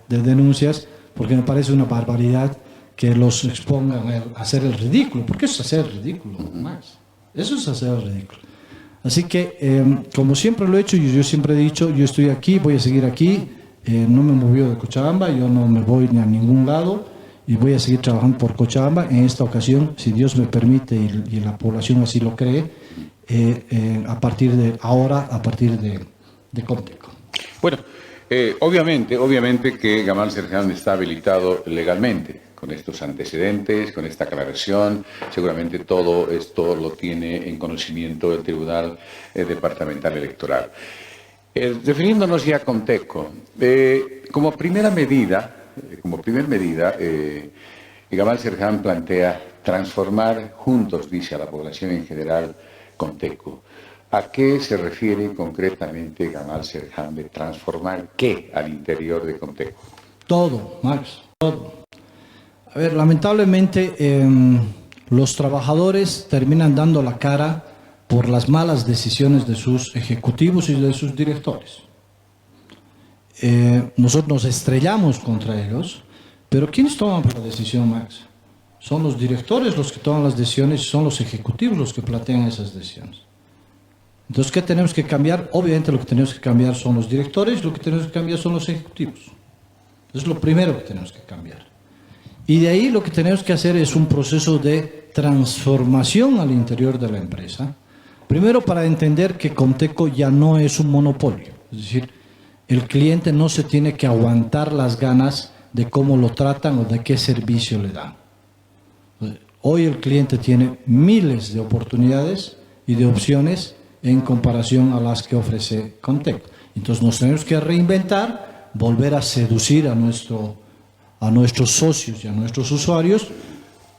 denuncias, porque me parece una barbaridad que los expongan a hacer el ridículo, porque eso es hacer el ridículo, más. Eso es hacer el ridículo. Así que, como siempre lo he hecho, y yo siempre he dicho, yo estoy aquí, voy a seguir aquí, no me movió de Cochabamba, yo no me voy ni a ningún lado, y voy a seguir trabajando por Cochabamba. En esta ocasión, si Dios me permite y la población así lo cree, a partir de ahora, a partir de Comteco. Bueno, obviamente que Gamal Serján está habilitado legalmente. Con estos antecedentes, con esta aclaración, seguramente todo esto lo tiene en conocimiento el Tribunal Departamental Electoral. Refiriéndonos ya a Comteco, como primera medida, Gamal Serján plantea transformar juntos, dice a la población en general, Comteco. ¿A qué se refiere concretamente Gamal Serján de transformar qué al interior de Comteco? Todo, Max, todo. A ver, lamentablemente los trabajadores terminan dando la cara por las malas decisiones de sus ejecutivos y de sus directores. Nosotros nos estrellamos contra ellos, pero ¿quiénes toman la decisión, Max? Son los directores los que toman las decisiones y son los ejecutivos los que plantean esas decisiones. Entonces, ¿qué tenemos que cambiar? Obviamente lo que tenemos que cambiar son los directores, lo que tenemos que cambiar son los ejecutivos. Es lo primero que tenemos que cambiar. Y de ahí lo que tenemos que hacer es un proceso de transformación al interior de la empresa. Primero, para entender que Comteco ya no es un monopolio. Es decir, el cliente no se tiene que aguantar las ganas de cómo lo tratan o de qué servicio le dan. Hoy el cliente tiene miles de oportunidades y de opciones en comparación a las que ofrece Comteco. Entonces nos tenemos que reinventar, volver a seducir a nuestros socios y a nuestros usuarios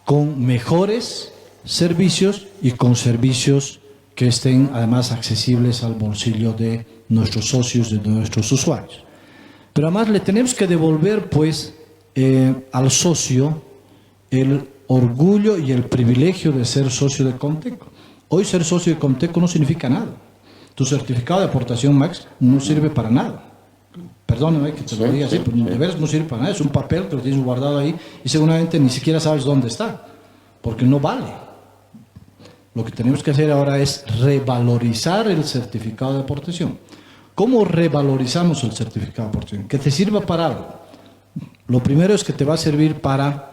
con mejores servicios y con servicios que estén además accesibles al bolsillo de nuestros socios y de nuestros usuarios. Pero además le tenemos que devolver, pues, al socio el orgullo y el privilegio de ser socio de Comteco. Hoy ser socio de Comteco no significa nada. Tu certificado de aportación, Max, no sirve para nada. Perdóname que te lo diga así, pero de veras no sirve para nada. Es un papel que lo tienes guardado ahí y seguramente ni siquiera sabes dónde está, porque no vale. Lo que tenemos que hacer ahora es revalorizar el certificado de aportación. ¿Cómo revalorizamos el certificado de aportación? Que te sirva para algo. Lo primero es que te va a servir para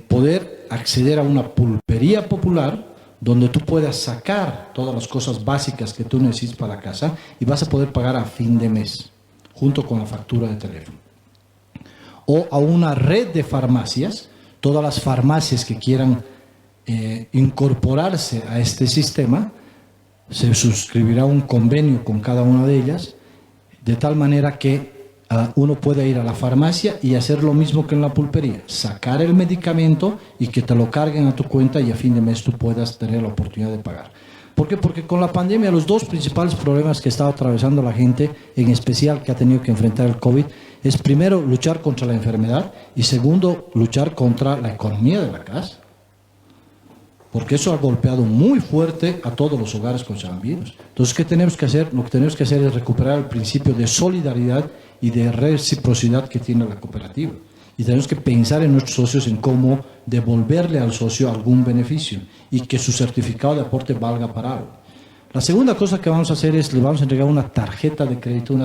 poder acceder a una pulpería popular donde tú puedas sacar todas las cosas básicas que tú necesitas para la casa y vas a poder pagar a fin de mes, junto con la factura de teléfono. O a una red de farmacias, todas las farmacias que quieran incorporarse a este sistema, se suscribirá un convenio con cada una de ellas, de tal manera que uno pueda ir a la farmacia y hacer lo mismo que en la pulpería, sacar el medicamento y que te lo carguen a tu cuenta y a fin de mes tú puedas tener la oportunidad de pagar. ¿Por qué? Porque con la pandemia los dos principales problemas que está atravesando la gente, en especial que ha tenido que enfrentar el COVID, es primero luchar contra la enfermedad y segundo luchar contra la economía de la casa. Porque eso ha golpeado muy fuerte a todos los hogares con virus. Entonces, ¿qué tenemos que hacer? Lo que tenemos que hacer es recuperar el principio de solidaridad y de reciprocidad que tiene la cooperativa. Y tenemos que pensar en nuestros socios en cómo devolverle al socio algún beneficio y que su certificado de aporte valga para algo. La segunda cosa que vamos a hacer es, le vamos a entregar una tarjeta de crédito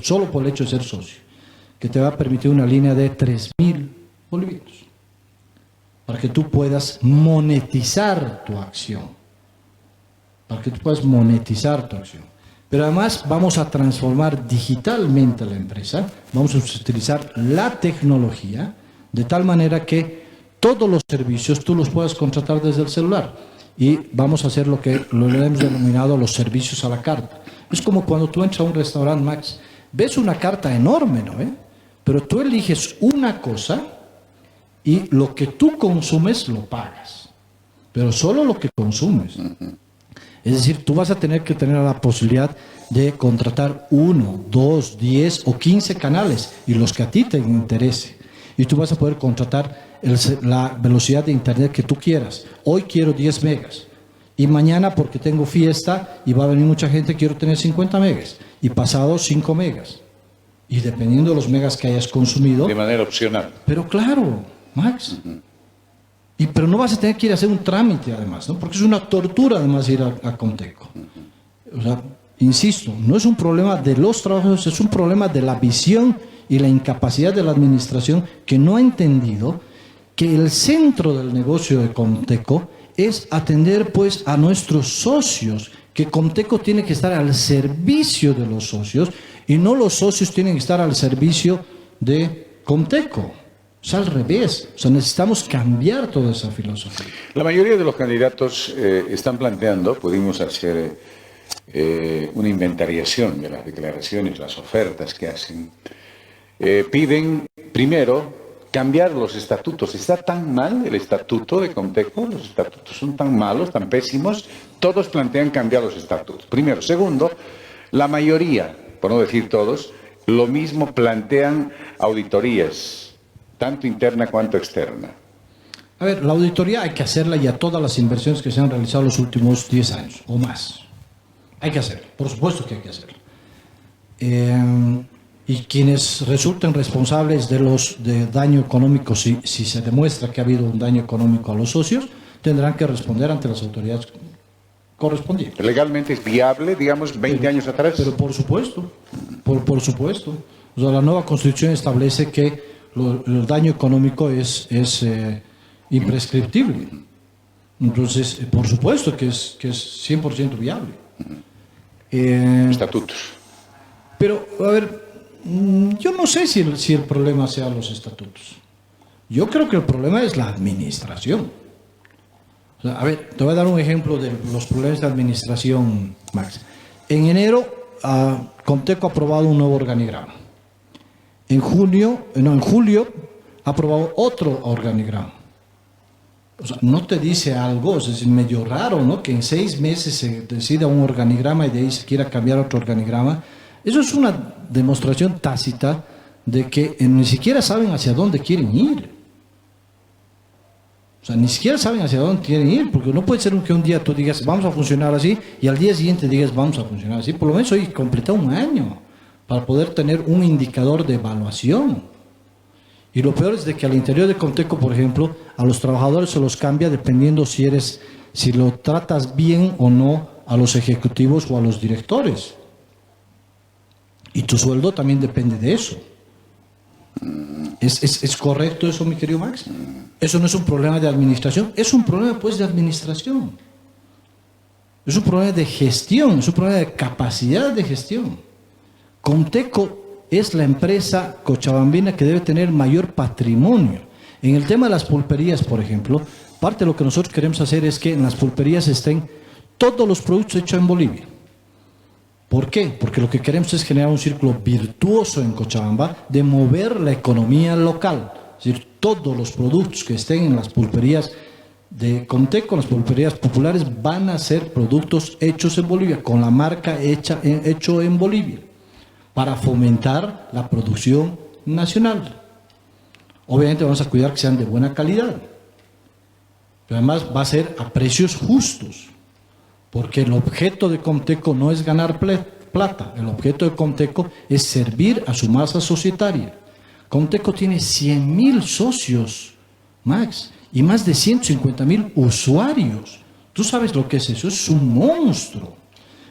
solo por el hecho de ser socio, que te va a permitir una línea de 3.000 bolivianos, para que tú puedas monetizar tu acción. Pero además vamos a transformar digitalmente la empresa, vamos a utilizar la tecnología de tal manera que todos los servicios tú los puedas contratar desde el celular. Y vamos a hacer lo que lo hemos denominado los servicios a la carta. Es como cuando tú entras a un restaurante, Max, ves una carta enorme, ¿no? Pero tú eliges una cosa y lo que tú consumes lo pagas, pero solo lo que consumes. Es decir, tú vas a tener que tener la posibilidad de contratar 1, 2, 10 o 15 canales y los que a ti te interese. Y tú vas a poder contratar la velocidad de internet que tú quieras. Hoy quiero 10 megas y mañana, porque tengo fiesta y va a venir mucha gente, quiero tener 50 megas y pasado 5 megas. Y dependiendo de los megas que hayas consumido. De manera opcional. Pero claro, Max. Pero no vas a tener que ir a hacer un trámite además, ¿no? Porque es una tortura además ir a Comteco. O sea, insisto, no es un problema de los trabajadores, es un problema de la visión y la incapacidad de la administración que no ha entendido que el centro del negocio de Comteco es atender pues a nuestros socios, que Comteco tiene que estar al servicio de los socios y no los socios tienen que estar al servicio de Comteco. O sea, al revés. O sea, necesitamos cambiar toda esa filosofía. La mayoría de los candidatos están planteando, pudimos hacer una inventariación de las declaraciones, las ofertas que hacen. Piden, primero, cambiar los estatutos. ¿Está tan mal el estatuto de Comteco? Los estatutos son tan malos, tan pésimos. Todos plantean cambiar los estatutos. Primero. Segundo, la mayoría, por no decir todos, lo mismo plantean auditorías, tanto interna cuanto externa. A ver, la auditoría hay que hacerla y a todas las inversiones que se han realizado los últimos 10 años o más. Hay que hacerla, por supuesto que hay que hacerla. Y quienes resulten responsables de daño económico, si se demuestra que ha habido un daño económico a los socios, tendrán que responder ante las autoridades correspondientes. ¿Legalmente es viable, digamos, 20 años atrás? Pero por supuesto, por supuesto. O sea, la nueva Constitución establece que el daño económico es imprescriptible. Entonces, por supuesto que es 100% viable. Estatutos. Pero, a ver, yo no sé si el problema sea los estatutos. Yo creo que el problema es la administración. O sea, a ver, te voy a dar un ejemplo de los problemas de administración, Max. En enero, Comteco ha aprobado un nuevo organigrama. En julio ha aprobado otro organigrama. O sea, no te dice algo, es decir, medio raro, ¿no? Que en 6 meses se decida un organigrama y de ahí se quiera cambiar otro organigrama. Eso es una demostración tácita de que ni siquiera saben hacia dónde quieren ir. O sea, ni siquiera saben hacia dónde quieren ir, porque no puede ser que un día tú digas, vamos a funcionar así, y al día siguiente digas, vamos a funcionar así. Por lo menos hoy completado un año para poder tener un indicador de evaluación. Y lo peor es de que al interior de Comteco, por ejemplo, a los trabajadores se los cambia dependiendo si lo tratas bien o no a los ejecutivos o a los directores. Y tu sueldo también depende de eso. ¿Es correcto eso, mi querido Max? Eso no es un problema de administración, es un problema pues de administración. Es un problema de gestión, es un problema de capacidad de gestión. Comteco es la empresa cochabambina que debe tener mayor patrimonio. En el tema de las pulperías, por ejemplo, parte de lo que nosotros queremos hacer es que en las pulperías estén todos los productos hechos en Bolivia. ¿Por qué? Porque lo que queremos es generar un círculo virtuoso en Cochabamba de mover la economía local. Es decir, todos los productos que estén en las pulperías de Comteco, las pulperías populares, van a ser productos hechos en Bolivia, con la marca hecho en Bolivia, para fomentar la producción nacional. Obviamente vamos a cuidar que sean de buena calidad, pero además va a ser a precios justos. Porque el objeto de Comteco no es ganar plata, el objeto de Comteco es servir a su masa societaria. Comteco tiene 100.000 socios, Max, y más de 150.000 usuarios. ¿Tú sabes lo que es eso? Es un monstruo,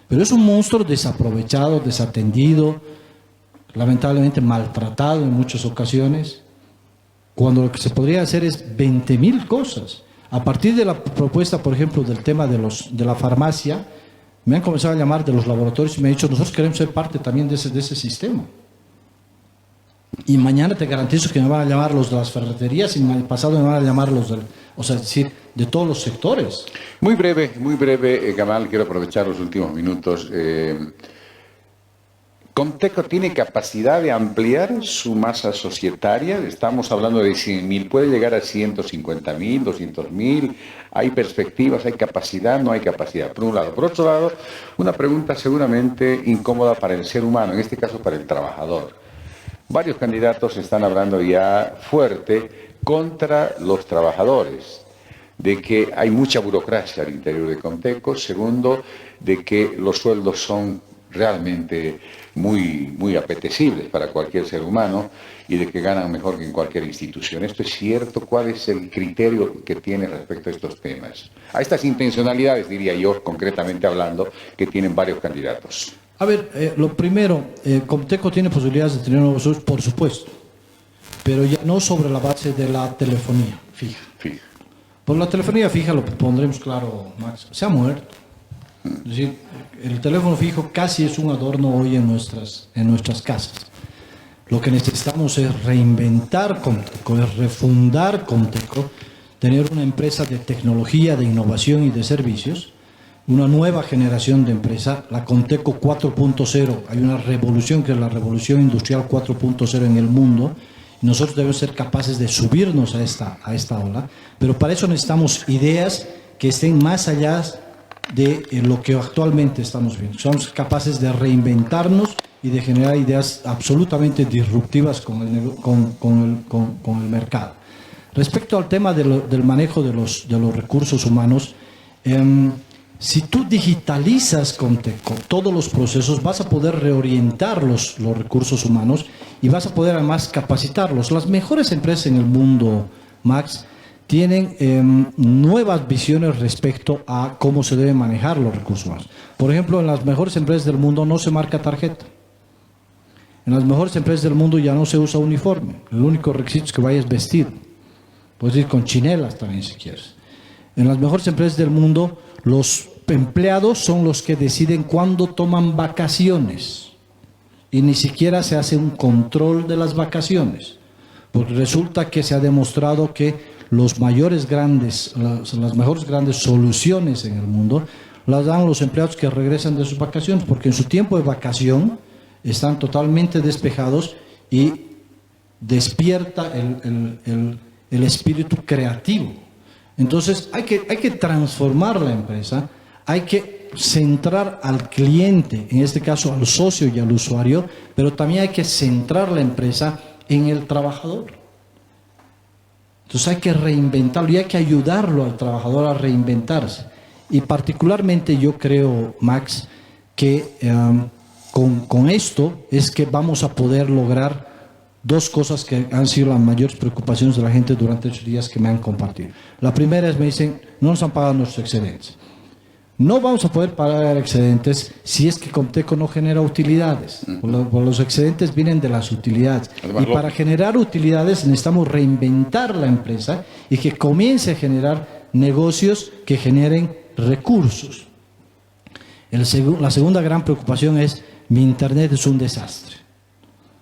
pero es un monstruo desaprovechado, desatendido, lamentablemente maltratado en muchas ocasiones, cuando lo que se podría hacer es 20.000 cosas. A partir de la propuesta, por ejemplo, del tema de la farmacia, me han comenzado a llamar de los laboratorios y me han dicho, nosotros queremos ser parte también de ese sistema. Y mañana te garantizo que me van a llamar los de las ferreterías y pasado me van a llamar los es decir, de todos los sectores. Muy breve, Gamal, quiero aprovechar los últimos minutos. ¿Comteco tiene capacidad de ampliar su masa societaria? Estamos hablando de 100.000, puede llegar a 150.000, 200.000. ¿Hay perspectivas, hay capacidad, no hay capacidad? Por un lado. Por otro lado, una pregunta seguramente incómoda para el ser humano, en este caso para el trabajador. Varios candidatos están hablando ya fuerte contra los trabajadores, de que hay mucha burocracia al interior de Comteco. Segundo, de que los sueldos son realmente muy apetecibles para cualquier ser humano y de que ganan mejor que en cualquier institución. ¿Esto es cierto? ¿Cuál es el criterio que tiene respecto a estos temas? A estas intencionalidades, diría yo, concretamente hablando, que tienen varios candidatos. A ver, lo primero, Comteco tiene posibilidades de tener nuevos socios, por supuesto, pero ya no sobre la base de la telefonía fija. Por la telefonía fija, lo pondremos claro, Max, se ha muerto. Es decir, el teléfono fijo casi es un adorno hoy en nuestras casas. Lo que necesitamos es reinventar Comteco, es refundar Comteco, tener una empresa de tecnología, de innovación y de servicios, una nueva generación de empresa, la Comteco 4.0. Hay una revolución que es la revolución industrial 4.0 en el mundo. Y nosotros debemos ser capaces de subirnos a esta ola, pero para eso necesitamos ideas que estén más allá de lo que actualmente estamos viendo. Somos capaces de reinventarnos y de generar ideas absolutamente disruptivas con el mercado. Respecto al tema del manejo de los recursos humanos, si tú digitalizas Comteco todos los procesos, vas a poder reorientar los recursos humanos y vas a poder además capacitarlos. Las mejores empresas en el mundo, Max, tienen nuevas visiones respecto a cómo se deben manejar los recursos humanos. Por ejemplo, en las mejores empresas del mundo no se marca tarjeta. En las mejores empresas del mundo ya no se usa uniforme. El único requisito es que vayas vestido. Puedes ir con chinelas también si quieres. En las mejores empresas del mundo, los empleados son los que deciden cuándo toman vacaciones. Y ni siquiera se hace un control de las vacaciones. Porque resulta que se ha demostrado que las mejores grandes soluciones en el mundo las dan los empleados que regresan de sus vacaciones, porque en su tiempo de vacación están totalmente despejados y despierta el espíritu creativo. Entonces hay que transformar la empresa, hay que centrar al cliente, en este caso al socio y al usuario, pero también hay que centrar la empresa en el trabajador. Entonces hay que reinventarlo y hay que ayudarlo al trabajador a reinventarse. Y particularmente yo creo, Max, que con esto es que vamos a poder lograr dos cosas que han sido las mayores preocupaciones de la gente durante estos días que me han compartido. La primera es, me dicen, no nos han pagado nuestros excedentes. No vamos a poder pagar excedentes si es que Comteco no genera utilidades. Los excedentes vienen de las utilidades. Y para generar utilidades necesitamos reinventar la empresa y que comience a generar negocios que generen recursos. La segunda gran preocupación es, mi internet es un desastre.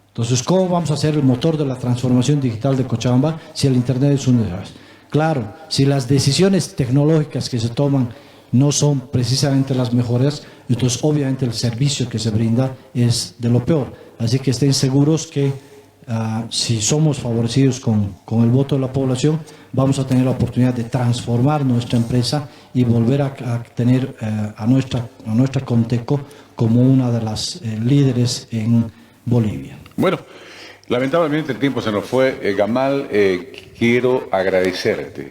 Entonces, ¿cómo vamos a hacer el motor de la transformación digital de Cochabamba si el internet es un desastre? Claro, si las decisiones tecnológicas que se toman no son precisamente las mejores, entonces obviamente el servicio que se brinda es de lo peor. Así que estén seguros que si somos favorecidos con el voto de la población, vamos a tener la oportunidad de transformar nuestra empresa y volver a tener a nuestra Comteco como una de las líderes en Bolivia. Bueno, lamentablemente el tiempo se nos fue. Gamal, quiero agradecerte